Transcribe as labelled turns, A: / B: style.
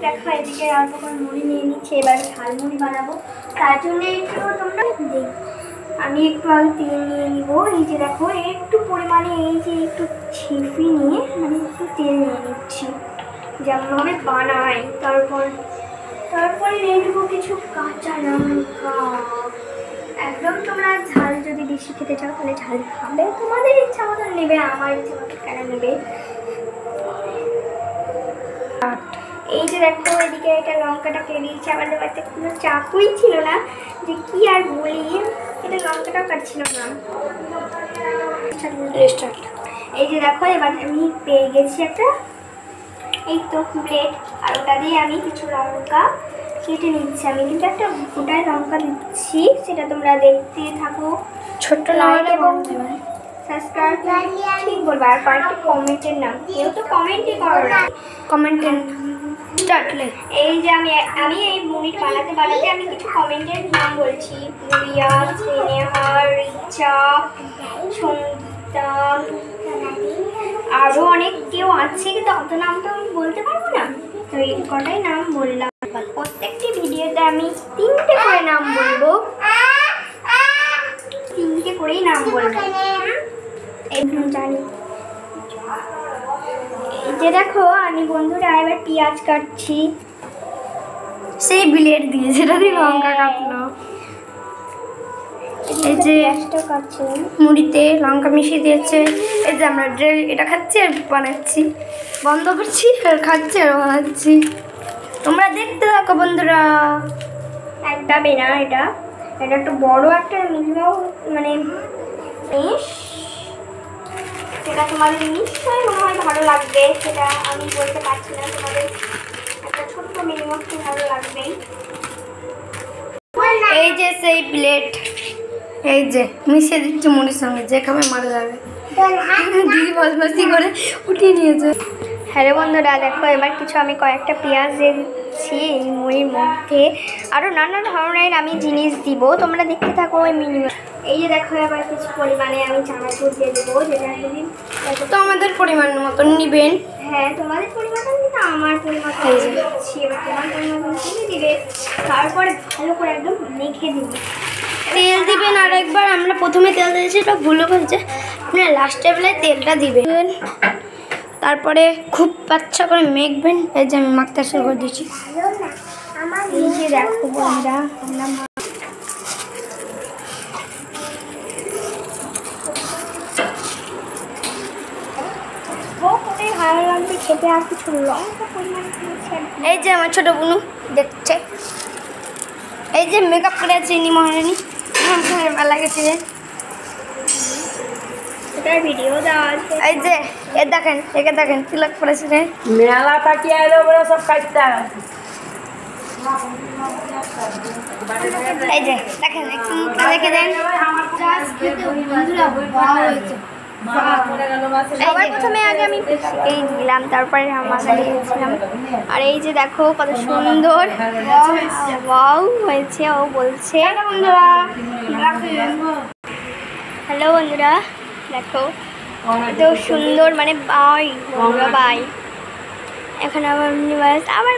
A: দেখো এদিকে অল্প করে মুড়ি নিয়ে নিচ্ছি, এবার ঝালমুড়ি বানাবো। তার জন্য একটু তোমরা আমি একটু আগে তেল নিয়ে নিব। এই যে দেখো একটু পরিমাণে এই যে একটু ছিপি নিয়ে মানে একটু তেল নিয়ে নিচ্ছি যেমনভাবে বানাই। তারপরে নিয়ে নেবো কিছু কাঁচা লঙ্কা। একদম তোমরা ঝাল যদি বেশি খেতে চাও তাহলে ঝাল খাবে, তোমাদের ইচ্ছা মতন নেবে, আমার ইচ্ছা মতো কেন নেবে। এই যে দেখো এদিকে এটা লঙ্কাটা কেটে দিয়েছি, আমাদের বাড়িতে কোনো চাকুই ছিল না, যে কি আর বলি, এটা লঙ্কাটাও কাটছিল না। এই যে দেখো এবার আমি পেয়ে গেছি একটা এই তো ব্লেড, আর ওটা দিয়ে আমি কিছু লঙ্কা কেটে নিচ্ছি। আমি কিন্তু একটা গোটায় লঙ্কা দিচ্ছি, সেটা তোমরা দেখতে থাকো। ছোট্ট লাইক এবং সাবস্ক্রাইব ঠিক বলবো, আর কয়েকটা কমেন্টের নাম, কেউ তো কমেন্টই করো না, কমেন্টের স্টার্টলে। এই যে আমি এই মুড়িটা বানাতে আমি কিছু কমেন্টের নাম বলছি। প্রিয়া, স্নেহা, রিচা, সঙ্গীতা, আরও অনেক কেউ আছে কিন্তু অত নাম তো আমি বলতে পারবো না, তো এই কটাই নাম বললাম। প্রত্যেকটি ভিডিওতে আমি 3টে করে নাম বলবো, 3টে করেই নাম বলবো, একদম জানি। এই যে দেখো আমি বন্ধুরা এবার পেঁয়াজ কাটছি, সেই ব্লেড দিয়ে যেটা দিয়ে লঙ্কা কাটলো। এই যে মুড়িতে লঙ্কা মিশিয়ে দিয়েছে। এই যে আমরা এটা খাচ্ছি আর বানাচ্ছি, বন্ধ করছি আর খাচ্ছি আর বানাচ্ছি। তোমরা দেখতে থাকো বন্ধুরা। একটা বেনা, এটা একটু বড় একটা মিনিমাম মানে সেটা তোমাদের নিশ্চয়ই মনে হয় ভালো লাগবে, সেটা আমি বলতে পারছি না, তোমাদের একটা ছোট্ট মিনিমাম ভালো লাগবে। এই যে সেই প্লেট, এই যে মিশিয়ে দিচ্ছে মুড়ির সঙ্গে, যে খাবে মারা যাবে। দিদি বদমাস্তি করে উঠিয়ে নিয়েছে। হ্যালো বন্ধুরা দেখো এবার কিছু আমি কয়েকটা পেঁয়াজ দিয়ে দিচ্ছি এই মুড়ির মধ্যে, আরও নানা ধরনের আমি জিনিস দিব, তোমরা দেখতে থাকো ওই মিনিমাম। এই যে দেখো এবার কিছু পরিমাণে আমি চানাচুর দিয়ে দেবো, যেটা যদি তো আমাদের পরিমাণ মতন নেবেন। হ্যাঁ তোমাদের পরিমাণ কিন্তু আমার পরিমাণ দিচ্ছি, এবার তোমার পরিমাণ মতন দিবে। তারপরে ভালো করে একদম মেখে দিবি, তেল দিবেন। আর একবার আমরা প্রথমে তেল দিয়েছি, এটা ভুল হয়েছে, আপনারা লাস্টে বেলায় তেলটা দিবেন। তারপরে খুব বাচ্চা করে মেখবেন। এই যে আমি মাখতে শুরু করে দিচ্ছি। এই যে দেখো বন্ধুরা আমরা ভালো লাগবে খেতে। আর কিছু লঙ্কা পরিমাণ, এই যে আমার ছোট বোনু দেখছে, এই যে মেকআপ করে চিনি মহারানী ভালো লাগেছে ভিডিও দেওয়া আছে। এই যে দেখেন, একে দেখেন তিলক পড়েছে রে, মেলা তাকিয়ে এলো বলে সব কাটতে। এই যে দেখেন একটু মুখটা দেখে দেন। সবার প্রথমে আগে আমি এই দিলাম, তারপরে মাখা দিয়েছিলাম। আর এই যে দেখো কত সুন্দর ওয়াও হয়েছে, ও বলছে। হ্যালো বন্ধুরা দেখো এত সুন্দর, মানে বাই বন্ধুরা বাই। এখন আবার আবার